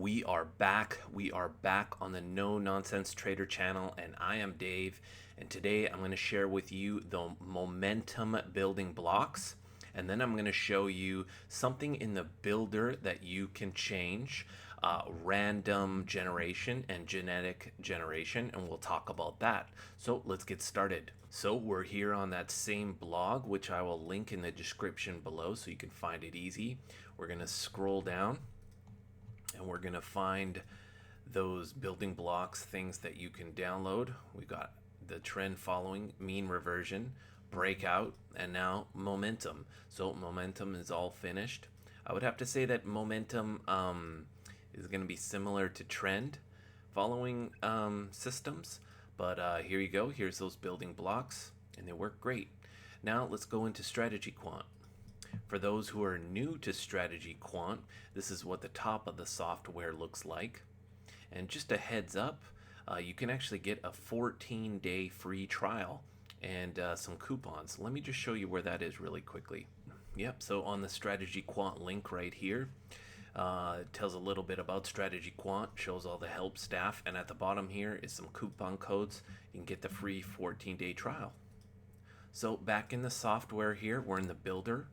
We are back. We are back on the No Nonsense Trader channel, and I am Dave. And today I'm going to share with you the momentum building blocks, and then I'm going to show you something in the builder that you can change, random generation and genetic generation, and we'll talk about that. So let's get started. So we're here on that same blog, which I will link in the description below so you can find it easy. We're going to scroll down and we're going to find those building blocks, things that you can download. We've got the trend following, mean reversion, breakout, and now momentum. So momentum is all finished. I would have to say that momentum is going to be similar to trend following systems, but here you go. Here's those building blocks, and they work great. Now let's go into strategy quant. For those who are new to strategy quant, this is what the top of the software looks like. And just a heads up, you can actually get a 14-day free trial and some coupons. Let me just show you where that is really quickly. Yep, so on the strategy quant link right here, it tells a little bit about strategy quant, shows all the help staff, and at the bottom here is some coupon codes. You can get the free 14-day trial. So back in the software here, we're in the builder.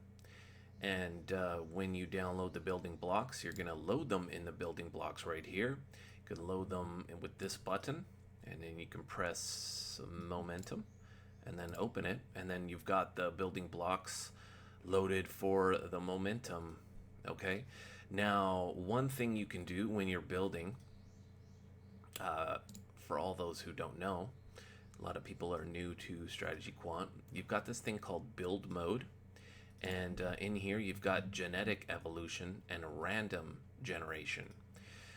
And when you download the building blocks, you're going to load them in the building blocks right here. You can load them with this button, and then you can press momentum and then open it, and then you've got the building blocks loaded for the momentum. Okay, now one thing you can do when you're building, for all those who don't know, a lot of people are new to strategy quant, you've got this thing called build mode. And in here you've got genetic evolution and random generation.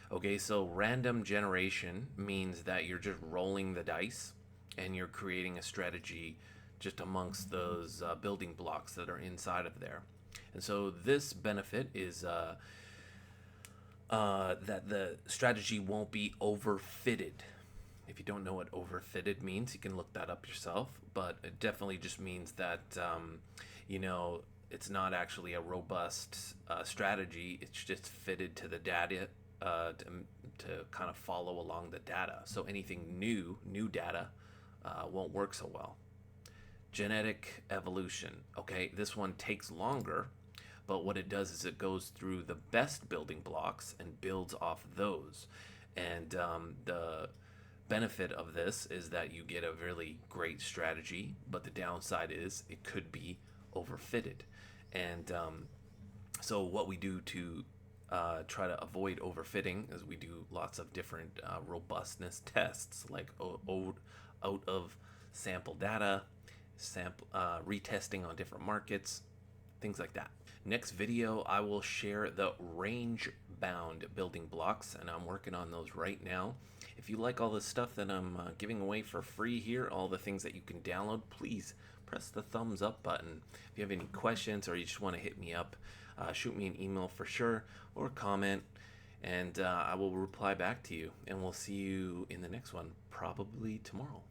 Okay, so random generation means that you're just rolling the dice and you're creating a strategy just amongst those building blocks that are inside of there. And so this benefit is that the strategy won't be overfitted. If you don't know what overfitted means, you can look that up yourself, but it definitely just means that it's not actually a robust strategy. It's just fitted to the data to kind of follow along the data. So anything new data won't work so well. Genetic evolution. Okay, this one takes longer, but what it does is it goes through the best building blocks and builds off those. And the benefit of this is that you get a really great strategy, but the downside is it could be overfitted. And so what we do to try to avoid overfitting is we do lots of different robustness tests, like out of sample data, retesting on different markets, things like that. Next video, I will share the range bound building blocks, and I'm working on those right now. If you like all the stuff that I'm giving away for free here, all the things that you can download, please press the thumbs up button. If you have any questions or you just want to hit me up, shoot me an email for sure, or comment, and I will reply back to you. And we'll see you in the next one, probably tomorrow.